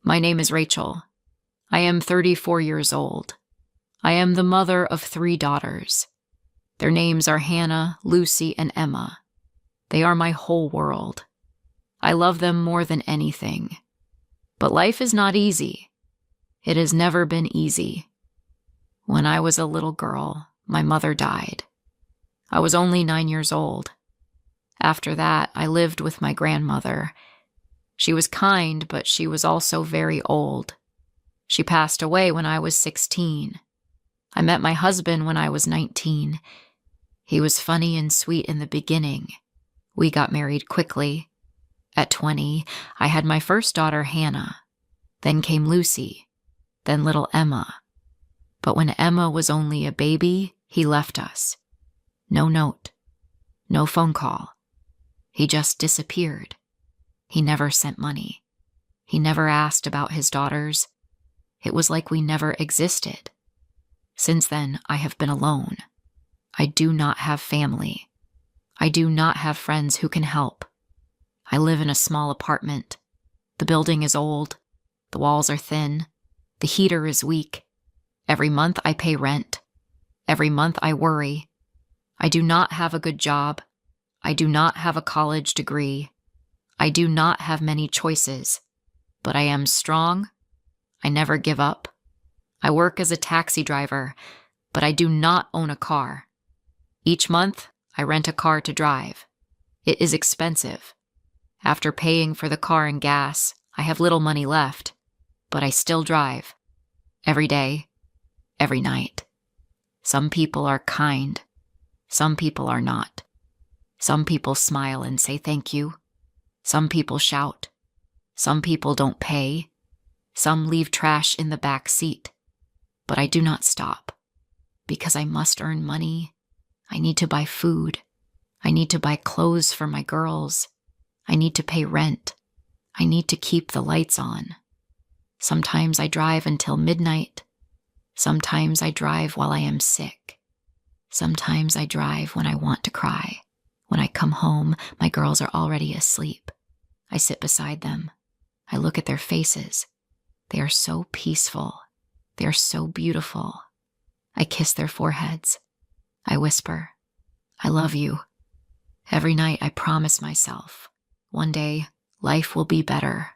My name is Rachel. I am 34 years old. I am the mother of 3 daughters. Their names are Hannah, Lucy, and Emma. They are my whole world. I love them more than anything. But life is not easy. It has never been easy. When I was a little girl, my mother died. I was only 9 years old. After that, I lived with my grandmother. She was kind, but she was also very old. She passed away when I was 16. I met my husband when I was 19. He was funny and sweet in the beginning. We got married quickly. At 20, I had my first daughter, Hannah. Then came Lucy. Then little Emma. But when Emma was only a baby, he left us. No note. No phone call. He just disappeared. He never sent money. He never asked about his daughters. It was like we never existed. Since then, I have been alone. I do not have family. I do not have friends who can help. I live in a small apartment. The building is old. The walls are thin. The heater is weak. Every month I pay rent. Every month I worry. I do not have a good job. I do not have a college degree. I do not have many choices, but I am strong. I never give up. I work as a taxi driver, but I do not own a car. Each month, I rent a car to drive. It is expensive. After paying for the car and gas, I have little money left, but I still drive. Every day, every night. Some people are kind. Some people are not. Some people smile and say thank you. Some people shout. Some people don't pay. Some leave trash in the back seat. But I do not stop, because I must earn money. I need to buy food. I need to buy clothes for my girls. I need to pay rent. I need to keep the lights on. Sometimes I drive until midnight. Sometimes I drive while I am sick. Sometimes I drive when I want to cry. When I come home, my girls are already asleep. I sit beside them. I look at their faces. They are so peaceful. They are so beautiful. I kiss their foreheads. I whisper, I love you. Every night I promise myself, one day life will be better.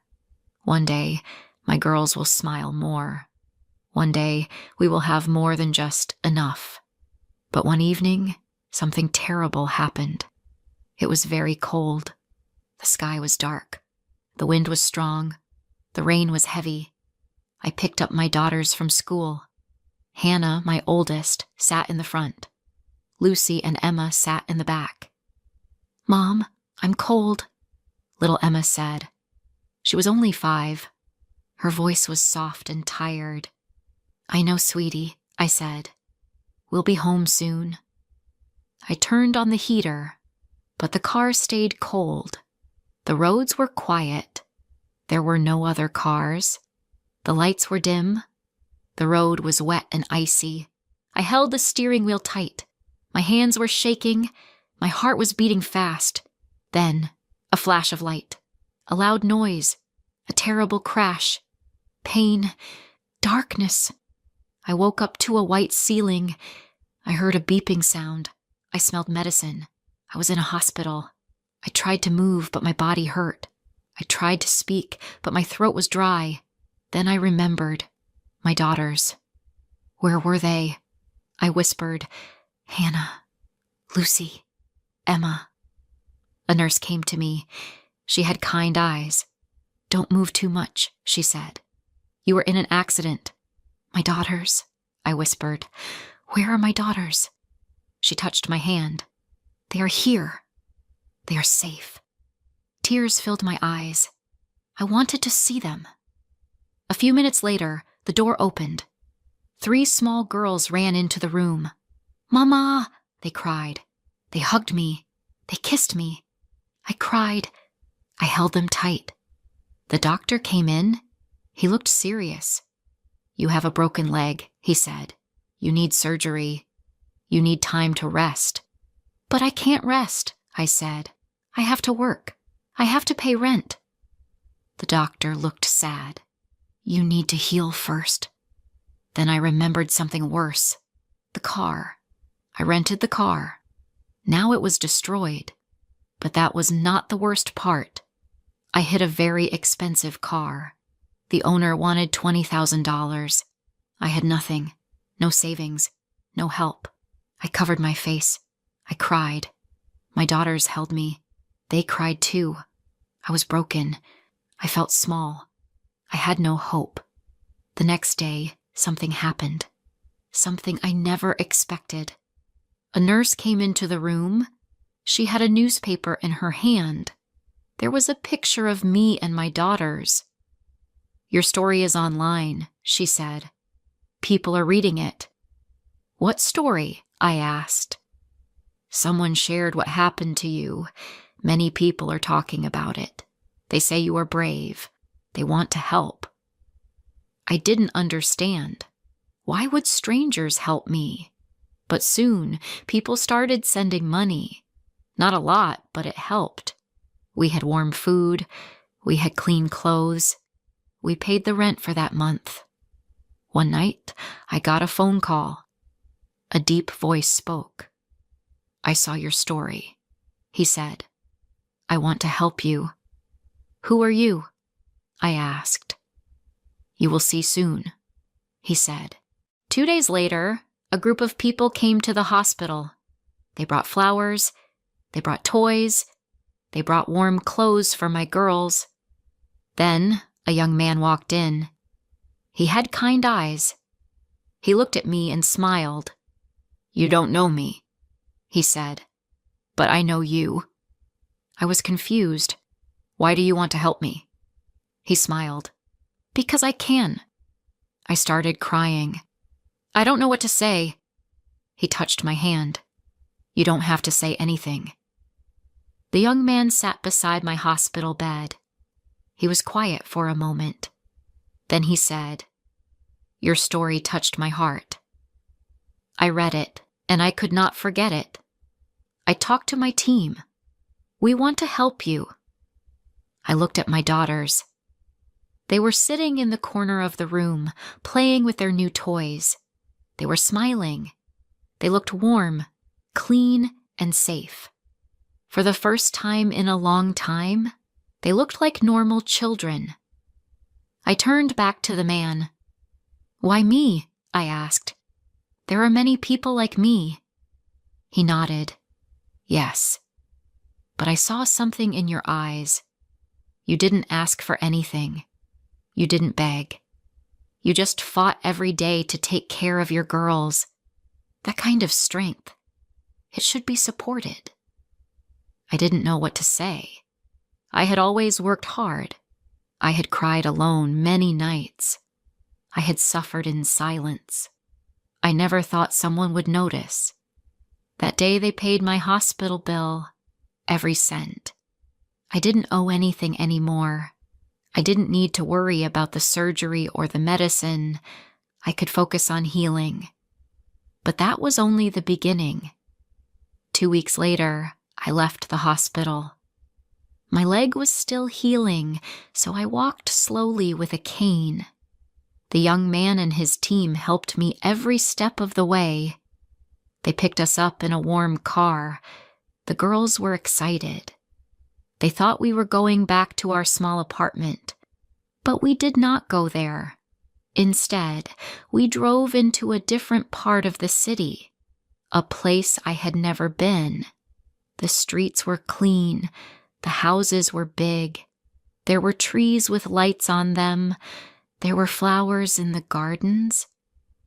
One day my girls will smile more. One day we will have more than just enough. But one evening, something terrible happened. It was very cold. The sky was dark. The wind was strong. The rain was heavy. I picked up my daughters from school. Hannah, my oldest, sat in the front. Lucy and Emma sat in the back. Mom, I'm cold, little Emma said. She was only 5. Her voice was soft and tired. I know, sweetie, I said. We'll be home soon. I turned on the heater, but the car stayed cold. The roads were quiet. There were no other cars. The lights were dim. The road was wet and icy. I held the steering wheel tight. My hands were shaking. My heart was beating fast. Then, a flash of light. A loud noise. A terrible crash. Pain. Darkness. I woke up to a white ceiling. I heard a beeping sound. I smelled medicine. I was in a hospital. I tried to move, but my body hurt. I tried to speak, but my throat was dry. Then I remembered. My daughters. Where were they? I whispered, Hannah, Lucy, Emma. A nurse came to me. She had kind eyes. Don't move too much, she said. You were in an accident. My daughters, I whispered. Where are my daughters? She touched my hand. They are here. They are safe. Tears filled my eyes. I wanted to see them. A few minutes later, the door opened. 3 small girls ran into the room. Mama, they cried. They hugged me. They kissed me. I cried. I held them tight. The doctor came in. He looked serious. You have a broken leg, he said. You need surgery. You need time to rest. But I can't rest, I said. I have to work. I have to pay rent. The doctor looked sad. "You need to heal first." Then I remembered something worse. The car. I rented the car. Now it was destroyed. But that was not the worst part. I hit a very expensive car. The owner wanted $20,000. I had nothing. No savings. No help. I covered my face. I cried. My daughters held me. They cried too. I was broken. I felt small. I had no hope. The next day, something happened. Something I never expected. A nurse came into the room. She had a newspaper in her hand. There was a picture of me and my daughters. "Your story is online," she said. "People are reading it." "What story?" I asked. "Someone shared what happened to you. Many people are talking about it. They say you are brave. They want to help." I didn't understand. Why would strangers help me? But soon, people started sending money. Not a lot, but it helped. We had warm food. We had clean clothes. We paid the rent for that month. One night, I got a phone call. A deep voice spoke. "I saw your story," he said. "I want to help you." "Who are you?" I asked. "You will see soon," he said. 2 days later, a group of people came to the hospital. They brought flowers. They brought toys. They brought warm clothes for my girls. Then a young man walked in. He had kind eyes. He looked at me and smiled. "You don't know me," he said, "but I know you." I was confused. "Why do you want to help me?" He smiled. "Because I can." I started crying. "I don't know what to say." He touched my hand. "You don't have to say anything." The young man sat beside my hospital bed. He was quiet for a moment. Then he said, "Your story touched my heart." I read it, and I could not forget it. I talked to my team. "We want to help you." I looked at my daughters. They were sitting in the corner of the room, playing with their new toys. They were smiling. They looked warm, clean, and safe. For the first time in a long time, they looked like normal children. I turned back to the man. "Why me?" I asked. "There are many people like me." He nodded. "Yes. But I saw something in your eyes. You didn't ask for anything. You didn't beg. You just fought every day to take care of your girls. That kind of strength. It should be supported." I didn't know what to say. I had always worked hard. I had cried alone many nights. I had suffered in silence. I never thought someone would notice. That day they paid my hospital bill, every cent. I didn't owe anything anymore. I didn't need to worry about the surgery or the medicine. I could focus on healing. But that was only the beginning. 2 weeks later, I left the hospital. My leg was still healing, so I walked slowly with a cane. The young man and his team helped me every step of the way. They picked us up in a warm car. The girls were excited. They thought we were going back to our small apartment, but we did not go there. Instead, we drove into a different part of the city, a place I had never been. The streets were clean. The houses were big. There were trees with lights on them. There were flowers in the gardens.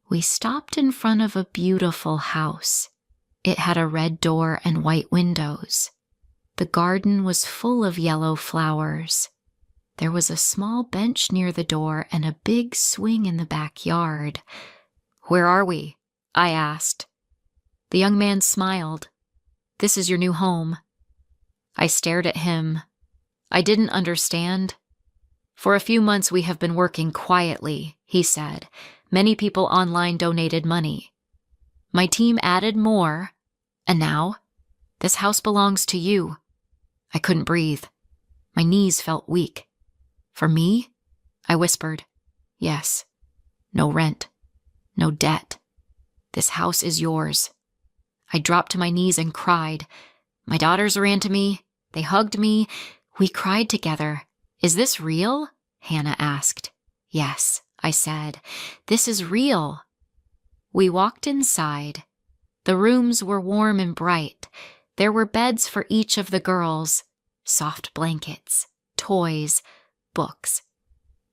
We stopped in front of a beautiful house. It had a red door and white windows. The garden was full of yellow flowers. There was a small bench near the door and a big swing in the backyard. "Where are we?" I asked. The young man smiled. "This is your new home." I stared at him. I didn't understand. "For a few months we have been working quietly," he said. "Many people online donated money. My team added more, and now this house belongs to you." I couldn't breathe. My knees felt weak. "For me?" I whispered. Yes. No rent. No debt. This house is yours. I dropped to my knees and cried. My daughters ran to me. They hugged me. We cried together. Is this real? Hannah asked. Yes, I said. This is real. We walked inside. The rooms were warm and bright. There were beds for each of the girls, soft blankets, toys, books.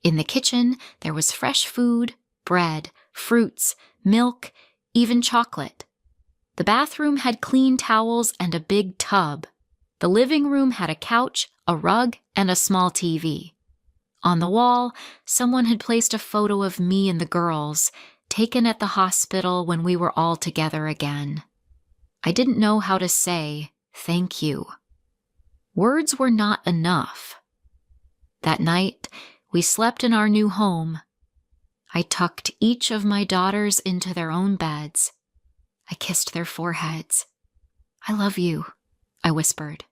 In the kitchen, there was fresh food, bread, fruits, milk, even chocolate. The bathroom had clean towels and a big tub. The living room had a couch, a rug, and a small TV. On the wall, someone had placed a photo of me and the girls, taken at the hospital when we were all together again. I didn't know how to say thank you. Words were not enough. That night, we slept in our new home. I tucked each of my daughters into their own beds. I kissed their foreheads. I love you, I whispered.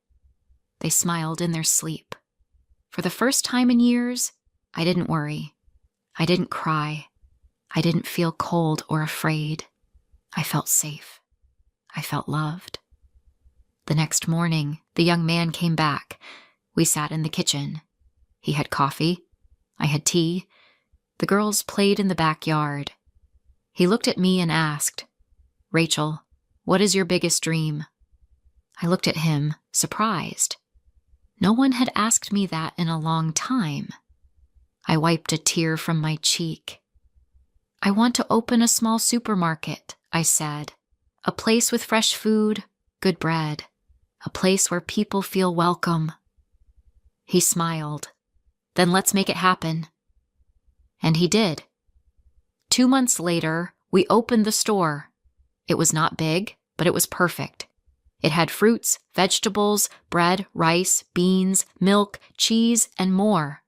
They smiled in their sleep. For the first time in years, I didn't worry. I didn't cry. I didn't feel cold or afraid. I felt safe. I felt loved. The next morning, the young man came back. We sat in the kitchen. He had coffee. I had tea. The girls played in the backyard. He looked at me and asked, Rachel, what is your biggest dream? I looked at him, surprised. No one had asked me that in a long time. I wiped a tear from my cheek. I want to open a small supermarket, I said. A place with fresh food, good bread. A place where people feel welcome. He smiled. Then let's make it happen. And he did. 2 months later, we opened the store. It was not big, but it was perfect. It had fruits, vegetables, bread, rice, beans, milk, cheese, and more.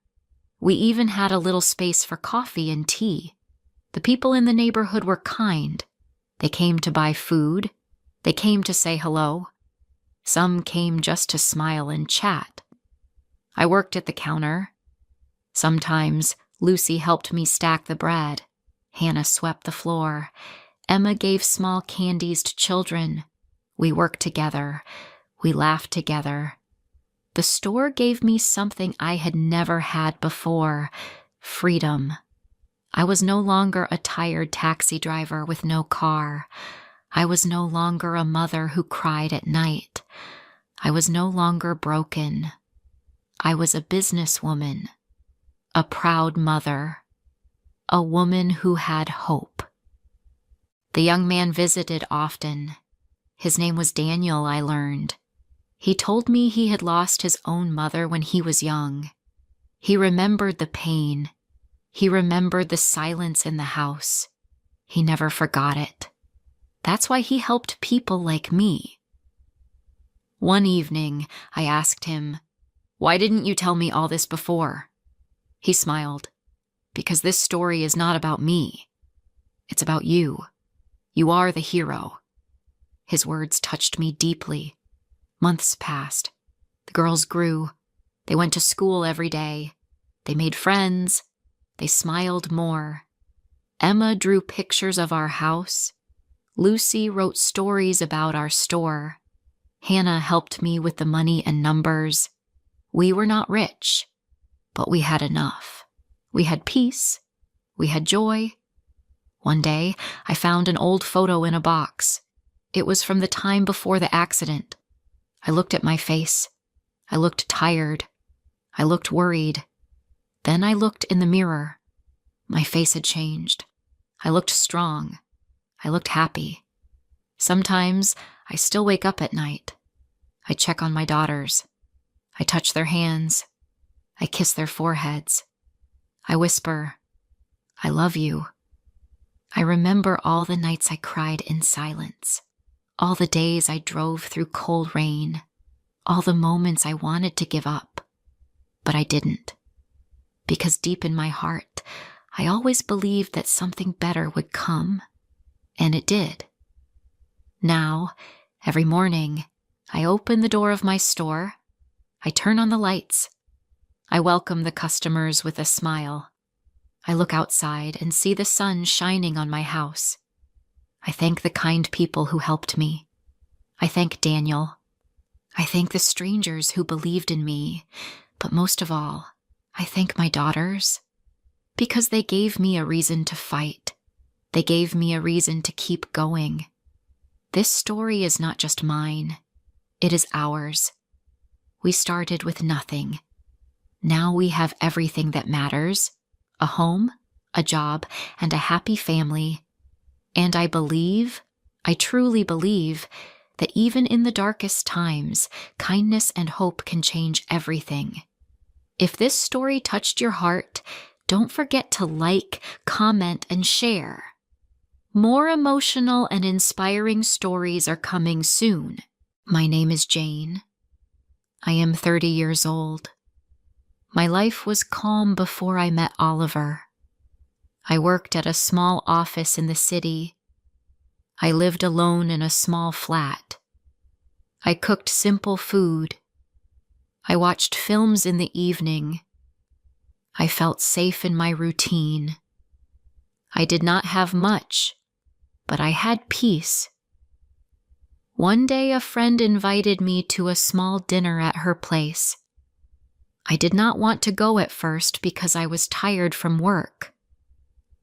We even had a little space for coffee and tea. The people in the neighborhood were kind. They came to buy food. They came to say hello. Some came just to smile and chat. I worked at the counter. Sometimes Lucy helped me stack the bread. Hannah swept the floor. Emma gave small candies to children. We worked together. We laughed together. The store gave me something I had never had before, freedom. I was no longer a tired taxi driver with no car. I was no longer a mother who cried at night. I was no longer broken. I was a businesswoman, a proud mother, a woman who had hope. The young man visited often. His name was Daniel, I learned. He told me he had lost his own mother when he was young. He remembered the pain. He remembered the silence in the house. He never forgot it. That's why he helped people like me. One evening, I asked him, "Why didn't you tell me all this before?" He smiled. "Because this story is not about me. It's about you. You are the hero." His words touched me deeply. Months passed. The girls grew. They went to school every day. They made friends. They smiled more. Emma drew pictures of our house. Lucy wrote stories about our store. Hannah helped me with the money and numbers. We were not rich, but we had enough. We had peace. We had joy. One day, I found an old photo in a box. It was from the time before the accident. I looked at my face. I looked tired. I looked worried. Then I looked in the mirror. My face had changed. I looked strong. I looked happy. Sometimes I still wake up at night. I check on my daughters. I touch their hands. I kiss their foreheads. I whisper, "I love you." I remember all the nights I cried in silence, all the days I drove through cold rain, all the moments I wanted to give up, but I didn't. Because deep in my heart, I always believed that something better would come, and it did. Now, every morning, I open the door of my store. I turn on the lights. I welcome the customers with a smile. I look outside and see the sun shining on my house. I thank the kind people who helped me. I thank Daniel. I thank the strangers who believed in me. But most of all, I thank my daughters because they gave me a reason to fight. They gave me a reason to keep going. This story is not just mine. It is ours. We started with nothing. Now we have everything that matters: a home, a job, and a happy family. And I truly believe, that even in the darkest times, kindness and hope can change everything. If this story touched your heart, don't forget to like, comment, and share. More emotional and inspiring stories are coming soon. My name is Jane. I am 30 years old. My life was calm before I met Oliver. I worked at a small office in the city. I lived alone in a small flat. I cooked simple food. I watched films in the evening. I felt safe in my routine. I did not have much, but I had peace. One day a friend invited me to a small dinner at her place. I did not want to go at first because I was tired from work,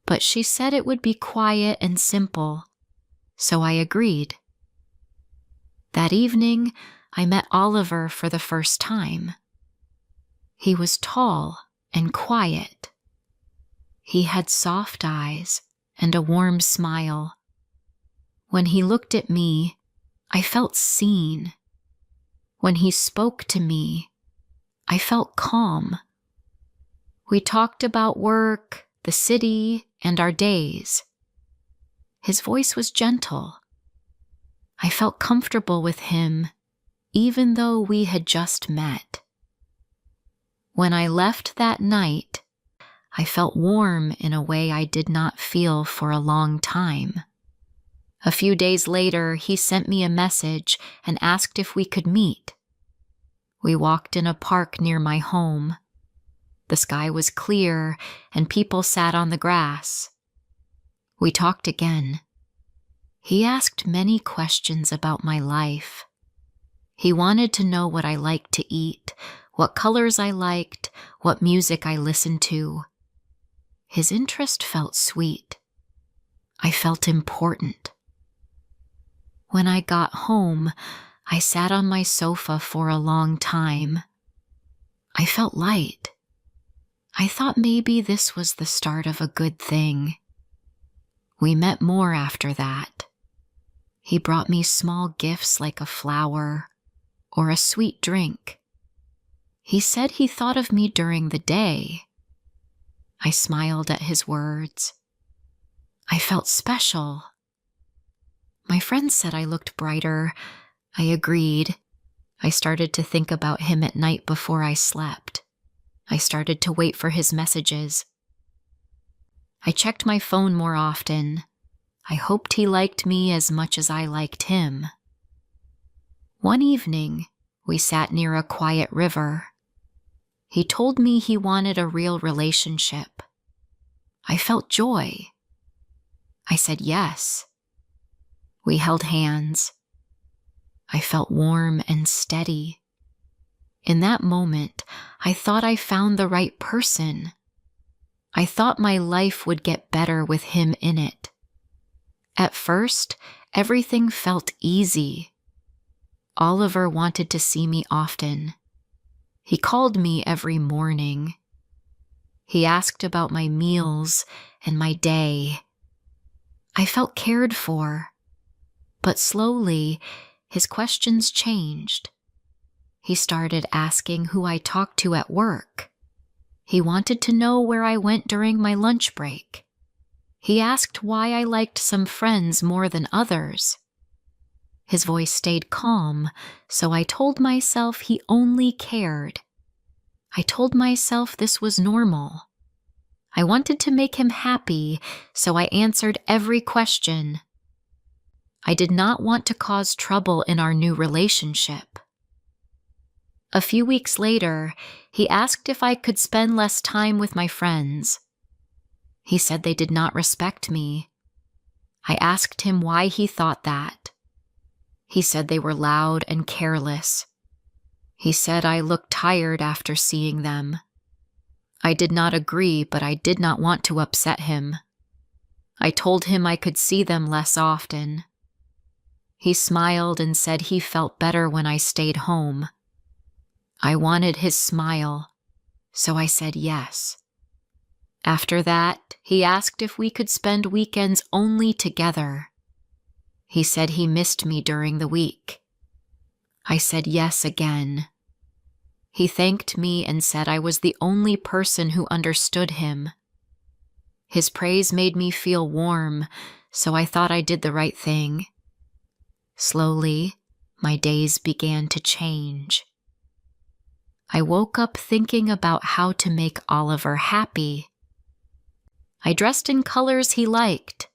but she said it would be quiet and simple, so I agreed. That evening, I met Oliver for the first time. He was tall and quiet. He had soft eyes and a warm smile. When he looked at me, I felt seen. When he spoke to me, I felt calm. We talked about work, the city, and our days. His voice was gentle. I felt comfortable with him, even though we had just met. When I left that night, I felt warm in a way I did not feel for a long time. A few days later, he sent me a message and asked if we could meet. We walked in a park near my home. The sky was clear and people sat on the grass. We talked again. He asked many questions about my life. He wanted to know what I liked to eat, what colors I liked, what music I listened to. His interest felt sweet. I felt important. When I got home, I sat on my sofa for a long time. I felt light. I thought maybe this was the start of a good thing. We met more after that. He brought me small gifts like a flower or a sweet drink. He said he thought of me during the day. I smiled at his words. I felt special. My friends said I looked brighter. I agreed. I started to think about him at night before I slept. I started to wait for his messages. I checked my phone more often. I hoped he liked me as much as I liked him. One evening, we sat near a quiet river. He told me he wanted a real relationship. I felt joy. I said yes. We held hands. I felt warm and steady. In that moment, I thought I found the right person. I thought my life would get better with him in it. At first, everything felt easy. Oliver wanted to see me often. He called me every morning. He asked about my meals and my day. I felt cared for, but slowly, his questions changed. He started asking who I talked to at work. He wanted to know where I went during my lunch break. He asked why I liked some friends more than others. His voice stayed calm, so I told myself he only cared. I told myself this was normal. I wanted to make him happy, so I answered every question. I did not want to cause trouble in our new relationship. A few weeks later, he asked if I could spend less time with my friends. He said they did not respect me. I asked him why he thought that. He said they were loud and careless. He said I looked tired after seeing them. I did not agree, but I did not want to upset him. I told him I could see them less often. He smiled and said he felt better when I stayed home. I wanted his smile, so I said yes. After that, he asked if we could spend weekends only together. He said he missed me during the week. I said yes again. He thanked me and said I was the only person who understood him. His praise made me feel warm, so I thought I did the right thing. Slowly, my days began to change. I woke up thinking about how to make Oliver happy. I dressed in colors he liked.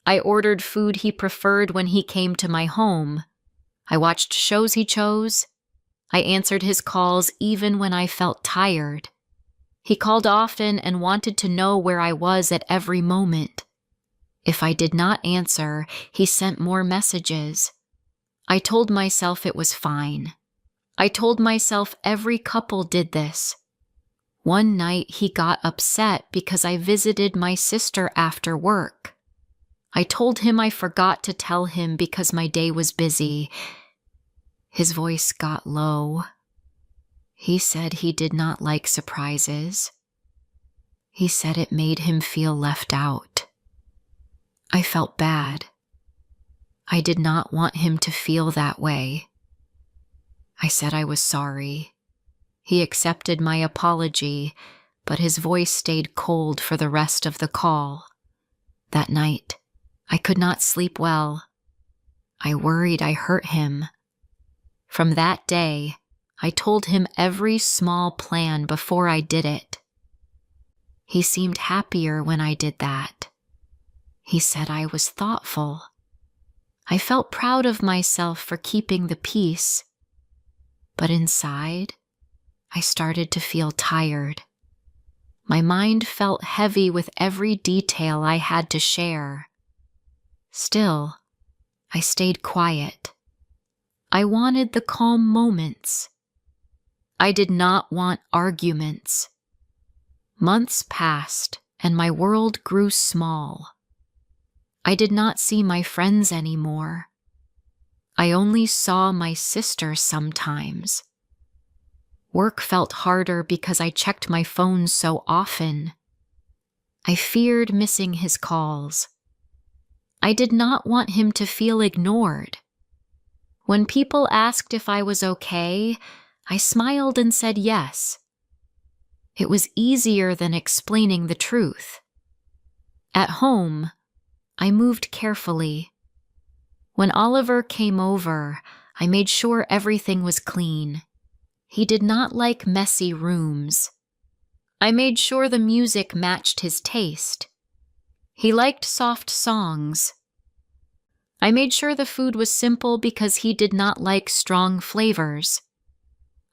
I ordered food he preferred when he came to my home. I watched shows he chose. I answered his calls even when I felt tired. He called often and wanted to know where I was at every moment. If I did not answer, he sent more messages. I told myself it was fine. I told myself every couple did this. One night he got upset because I visited my sister after work. I told him I forgot to tell him because my day was busy. His voice got low. He said he did not like surprises. He said it made him feel left out. I felt bad. I did not want him to feel that way. I said I was sorry. He accepted my apology, but his voice stayed cold for the rest of the call. That night, I could not sleep well. I worried I hurt him. From that day, I told him every small plan before I did it. He seemed happier when I did that. He said I was thoughtful. I felt proud of myself for keeping the peace. But inside, I started to feel tired. My mind felt heavy with every detail I had to share. Still, I stayed quiet. I wanted the calm moments. I did not want arguments. Months passed, and my world grew small. I did not see my friends anymore. I only saw my sister sometimes. Work felt harder because I checked my phone so often. I feared missing his calls. I did not want him to feel ignored. When people asked if I was okay, I smiled and said yes. It was easier than explaining the truth. At home, I moved carefully. When Oliver came over, I made sure everything was clean. He did not like messy rooms. I made sure the music matched his taste. He liked soft songs. I made sure the food was simple because he did not like strong flavors.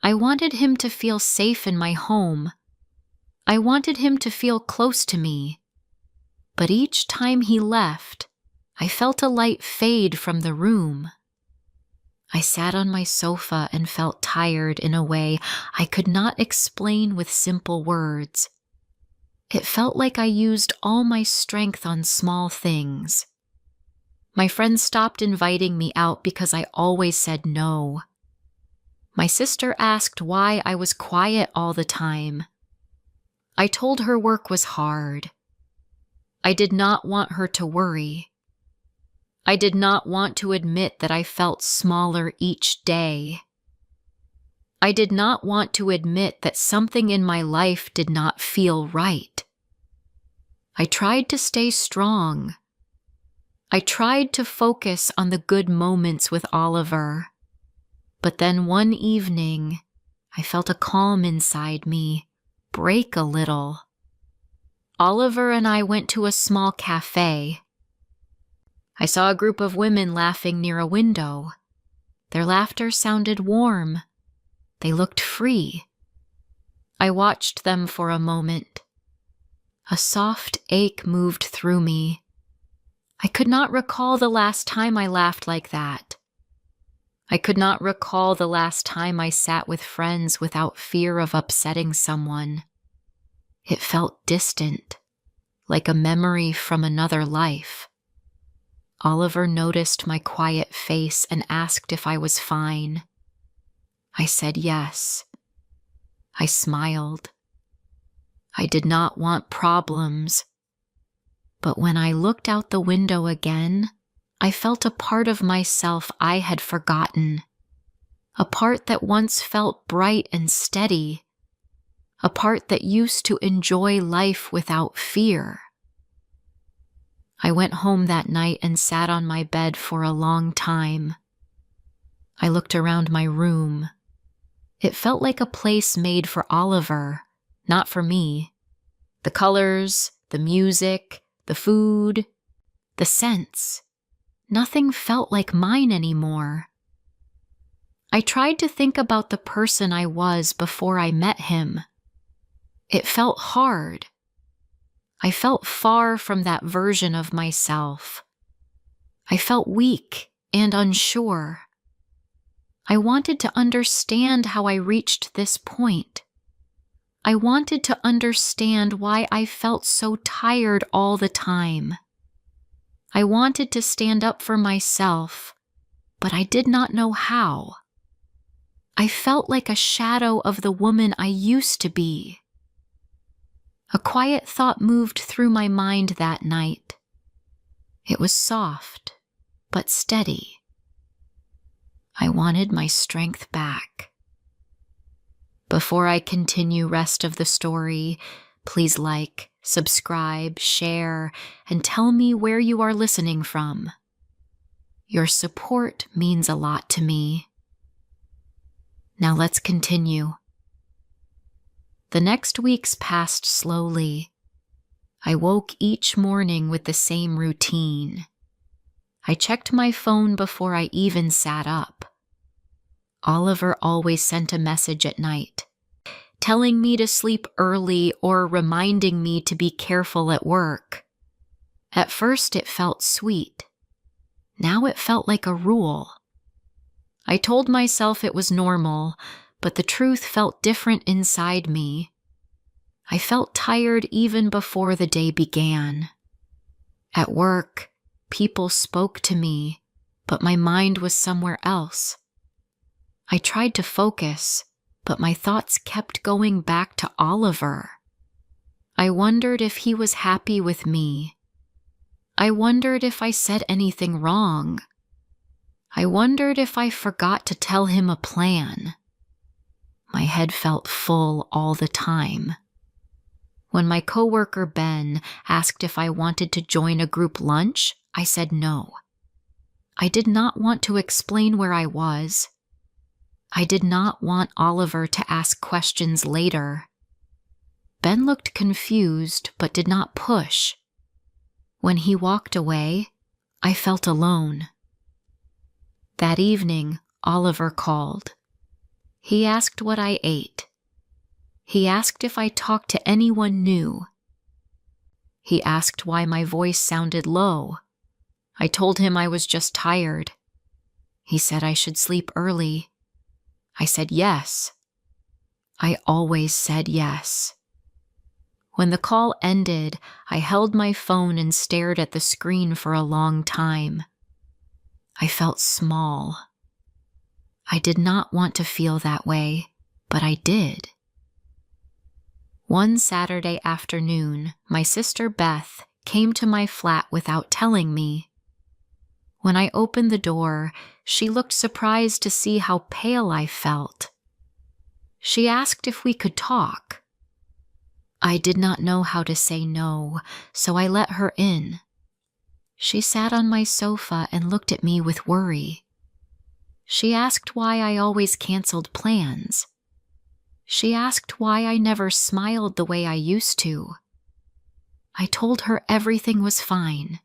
I wanted him to feel safe in my home. I wanted him to feel close to me. But each time he left, I felt a light fade from the room. I sat on my sofa and felt tired in a way I could not explain with simple words. It felt like I used all my strength on small things. My friends stopped inviting me out because I always said no. My sister asked why I was quiet all the time. I told her work was hard. I did not want her to worry. I did not want to admit that I felt smaller each day. I did not want to admit that something in my life did not feel right. I tried to stay strong. I tried to focus on the good moments with Oliver. But then one evening, I felt a calm inside me break a little. Oliver and I went to a small cafe. I saw a group of women laughing near a window. Their laughter sounded warm. They looked free. I watched them for a moment. A soft ache moved through me. I could not recall the last time I laughed like that. I could not recall the last time I sat with friends without fear of upsetting someone. It felt distant, like a memory from another life. Oliver noticed my quiet face and asked if I was fine. I said yes. I smiled. I did not want problems. But when I looked out the window again, I felt a part of myself I had forgotten. A part that once felt bright and steady. A part that used to enjoy life without fear. I went home that night and sat on my bed for a long time. I looked around my room. It felt like a place made for Oliver, not for me. The colors, the music, the food, the scents. Nothing felt like mine anymore. I tried to think about the person I was before I met him. It felt hard. I felt far from that version of myself. I felt weak and unsure. I wanted to understand how I reached this point. I wanted to understand why I felt so tired all the time. I wanted to stand up for myself, but I did not know how. I felt like a shadow of the woman I used to be. A quiet thought moved through my mind that night. It was soft, but steady. I wanted my strength back. Before I continue rest of the story, please like, subscribe, share, and tell me where you are listening from. Your support means a lot to me. Now let's continue. The next weeks passed slowly. I woke each morning with the same routine. I checked my phone before I even sat up. Oliver always sent a message at night, telling me to sleep early or reminding me to be careful at work. At first it felt sweet. Now it felt like a rule. I told myself it was normal, but the truth felt different inside me. I felt tired even before the day began. At work, people spoke to me, but my mind was somewhere else. I tried to focus, but my thoughts kept going back to Oliver. I wondered if he was happy with me. I wondered if I said anything wrong. I wondered if I forgot to tell him a plan. My head felt full all the time. When my coworker Ben asked if I wanted to join a group lunch, I said no. I did not want to explain where I was. I did not want Oliver to ask questions later. Ben looked confused but did not push. When he walked away, I felt alone. That evening, Oliver called. He asked what I ate. He asked if I talked to anyone new. He asked why my voice sounded low. I told him I was just tired. He said I should sleep early. I said yes. I always said yes. When the call ended, I held my phone and stared at the screen for a long time. I felt small. I did not want to feel that way, but I did. One Saturday afternoon, my sister Beth came to my flat without telling me. When I opened the door, she looked surprised to see how pale I felt. She asked if we could talk. I did not know how to say no, so I let her in. She sat on my sofa and looked at me with worry. She asked why I always canceled plans. She asked why I never smiled the way I used to. I told her everything was fine.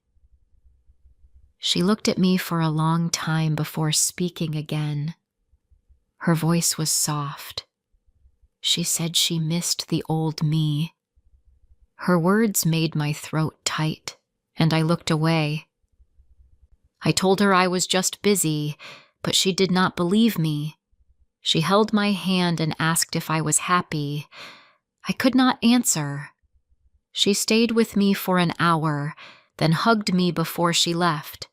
She looked at me for a long time before speaking again. Her voice was soft. She said she missed the old me. Her words made my throat tight, and I looked away. I told her I was just busy, but she did not believe me. She held my hand and asked if I was happy. I could not answer. She stayed with me for an hour, then hugged me before she left.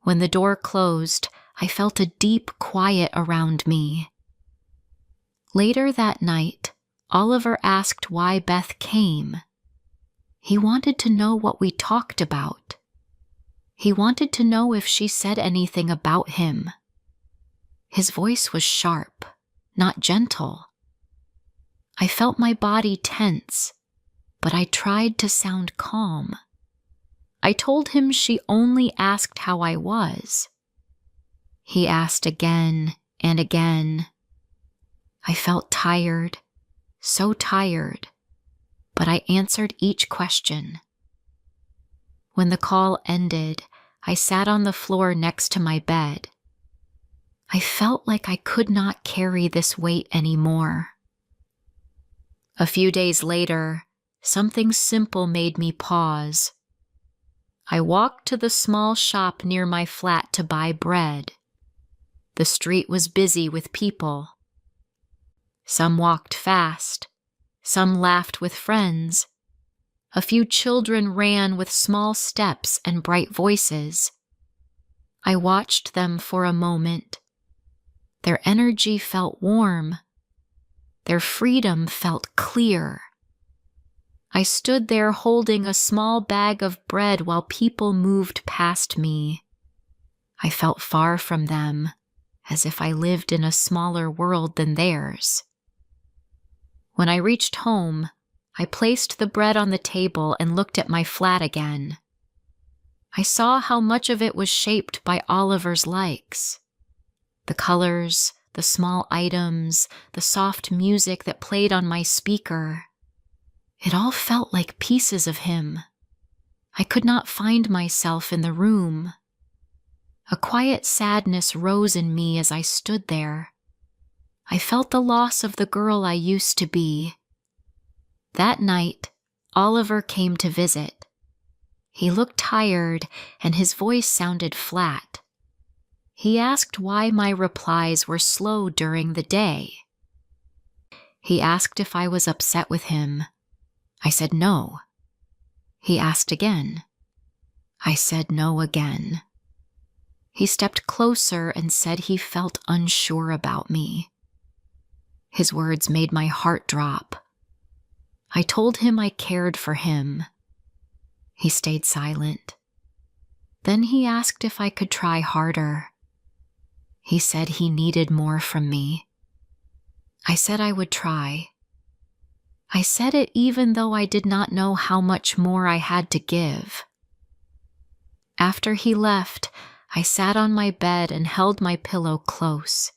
When the door closed, I felt a deep quiet around me. Later that night, Oliver asked why Beth came. He wanted to know what we talked about. He wanted to know if she said anything about him. His voice was sharp, not gentle. I felt my body tense, but I tried to sound calm. I told him she only asked how I was. He asked again and again. I felt tired, so tired, but I answered each question. When the call ended, I sat on the floor next to my bed. I felt like I could not carry this weight anymore. A few days later, something simple made me pause. I walked to the small shop near my flat to buy bread. The street was busy with people. Some walked fast, some laughed with friends. A few children ran with small steps and bright voices. I watched them for a moment. Their energy felt warm. Their freedom felt clear. I stood there holding a small bag of bread while people moved past me. I felt far from them, as if I lived in a smaller world than theirs. When I reached home, I placed the bread on the table and looked at my flat again. I saw how much of it was shaped by Oliver's likes. The colors, the small items, the soft music that played on my speaker. It all felt like pieces of him. I could not find myself in the room. A quiet sadness rose in me as I stood there. I felt the loss of the girl I used to be. That night, Oliver came to visit. He looked tired, and his voice sounded flat. He asked why my replies were slow during the day. He asked if I was upset with him. I said no. He asked again. I said no again. He stepped closer and said he felt unsure about me. His words made my heart drop. I told him I cared for him. He stayed silent. Then he asked if I could try harder. He said he needed more from me. I said I would try. I said it even though I did not know how much more I had to give. After he left, I sat on my bed and held my pillow close.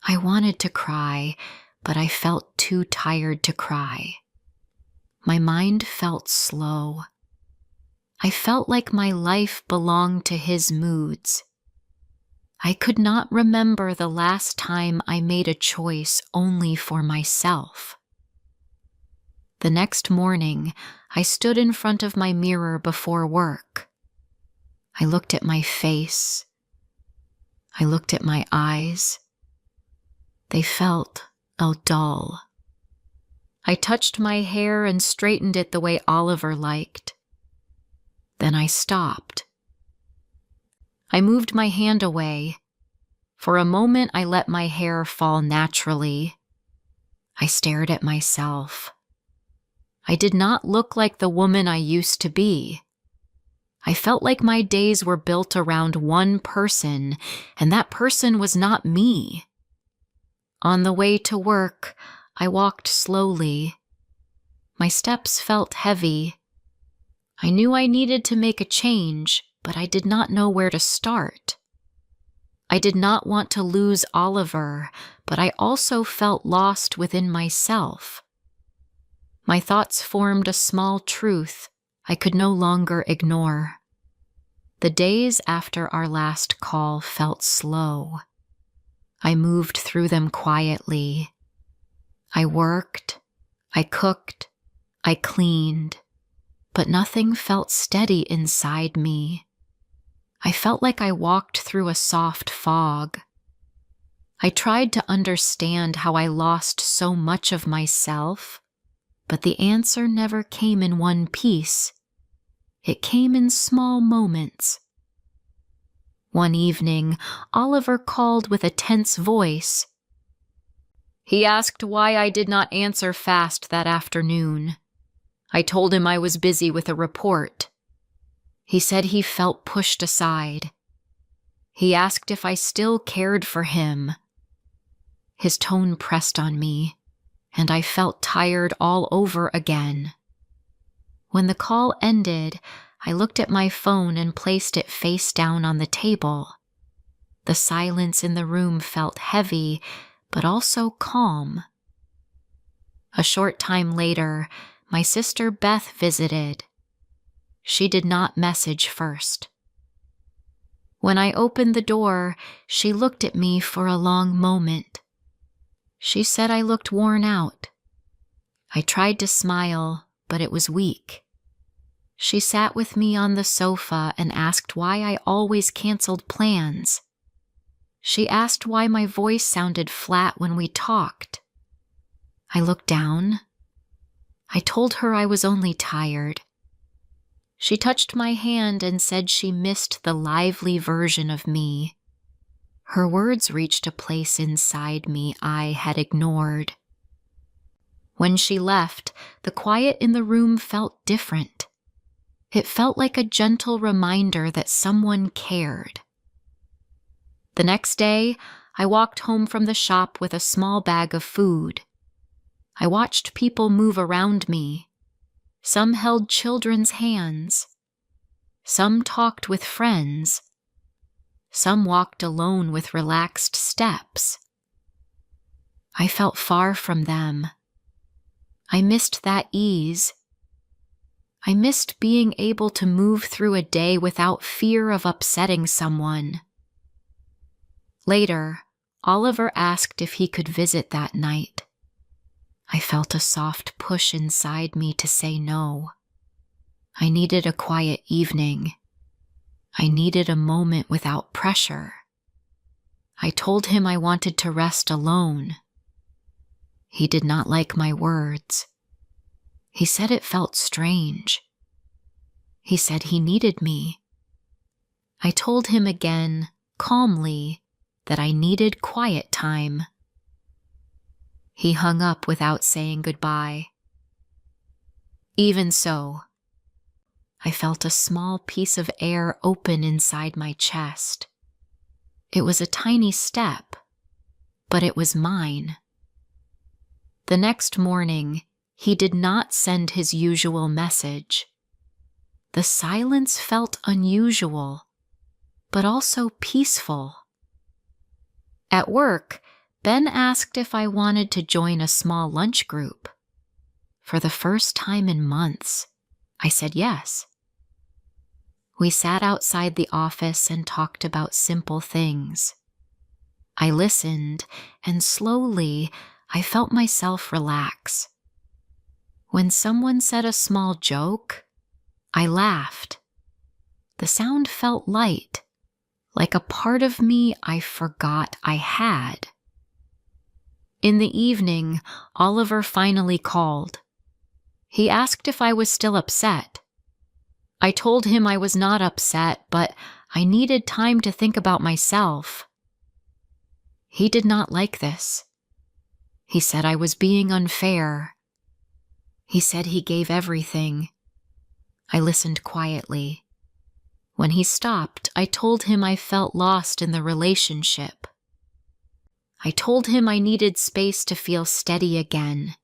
I wanted to cry, but I felt too tired to cry. My mind felt slow. I felt like my life belonged to his moods. I could not remember the last time I made a choice only for myself. The next morning, I stood in front of my mirror before work. I looked at my face. I looked at my eyes. They felt dull. I touched my hair and straightened it the way Oliver liked. Then I stopped. I moved my hand away. For a moment, I let my hair fall naturally. I stared at myself. I did not look like the woman I used to be. I felt like my days were built around one person, and that person was not me. On the way to work, I walked slowly. My steps felt heavy. I knew I needed to make a change, but I did not know where to start. I did not want to lose Oliver, but I also felt lost within myself. My thoughts formed a small truth I could no longer ignore. The days after our last call felt slow. I moved through them quietly. I worked, I cooked, I cleaned, but nothing felt steady inside me. I felt like I walked through a soft fog. I tried to understand how I lost so much of myself, but the answer never came in one piece. It came in small moments. One evening, Oliver called with a tense voice. He asked why I did not answer fast that afternoon. I told him I was busy with a report. He said he felt pushed aside. He asked if I still cared for him. His tone pressed on me, and I felt tired all over again. When the call ended, I looked at my phone and placed it face down on the table. The silence in the room felt heavy, but also calm. A short time later, my sister Beth visited. She did not message first. When I opened the door, she looked at me for a long moment. She said I looked worn out. I tried to smile, but it was weak. She sat with me on the sofa and asked why I always canceled plans. She asked why my voice sounded flat when we talked. I looked down. I told her I was only tired. She touched my hand and said she missed the lively version of me. Her words reached a place inside me I had ignored. When she left, the quiet in the room felt different. It felt like a gentle reminder that someone cared. The next day, I walked home from the shop with a small bag of food. I watched people move around me. Some held children's hands. Some talked with friends. Some walked alone with relaxed steps. I felt far from them. I missed that ease. I missed being able to move through a day without fear of upsetting someone. Later, Oliver asked if he could visit that night. I felt a soft push inside me to say no. I needed a quiet evening. I needed a moment without pressure. I told him I wanted to rest alone. He did not like my words. He said it felt strange. He said he needed me. I told him again, calmly, that I needed quiet time. He hung up without saying goodbye. Even so, I felt a small piece of air open inside my chest. It was a tiny step, but it was mine. The next morning, he did not send his usual message. The silence felt unusual, but also peaceful. At work, Ben asked if I wanted to join a small lunch group. For the first time in months, I said yes. We sat outside the office and talked about simple things. I listened, and slowly, I felt myself relax. When someone said a small joke, I laughed. The sound felt light, like a part of me I forgot I had. In the evening, Oliver finally called. He asked if I was still upset. I told him I was not upset, but I needed time to think about myself. He did not like this. He said I was being unfair. He said he gave everything. I listened quietly. When he stopped, I told him I felt lost in the relationship. I told him I needed space to feel steady again.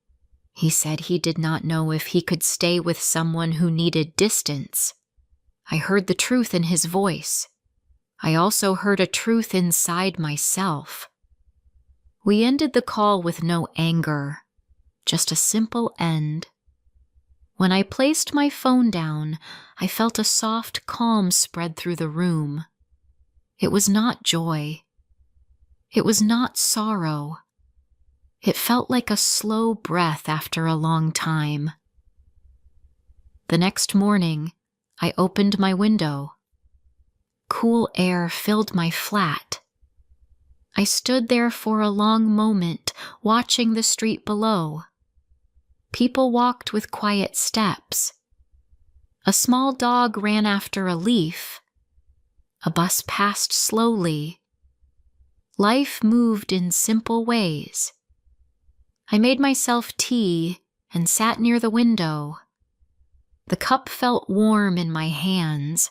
He said he did not know if he could stay with someone who needed distance. I heard the truth in his voice. I also heard a truth inside myself. We ended the call with no anger, just a simple end. When I placed my phone down, I felt a soft calm spread through the room. It was not joy. It was not sorrow. It felt like a slow breath after a long time. The next morning, I opened my window. Cool air filled my flat. I stood there for a long moment, watching the street below. People walked with quiet steps. A small dog ran after a leaf. A bus passed slowly. Life moved in simple ways. I made myself tea and sat near the window. The cup felt warm in my hands.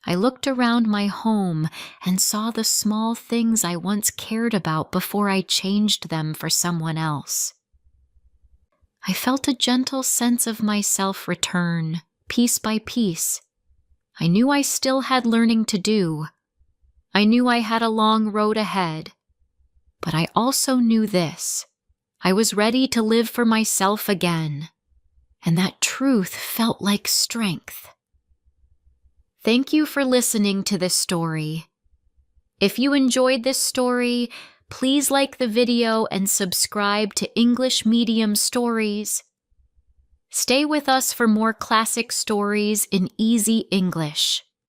I looked around my home and saw the small things I once cared about before I changed them for someone else. I felt a gentle sense of myself return, piece by piece. I knew I still had learning to do. I knew I had a long road ahead. But I also knew this. I was ready to live for myself again. And that truth felt like strength. Thank you for listening to this story. If you enjoyed this story, please like the video and subscribe to English Medium Stories. Stay with us for more classic stories in easy English.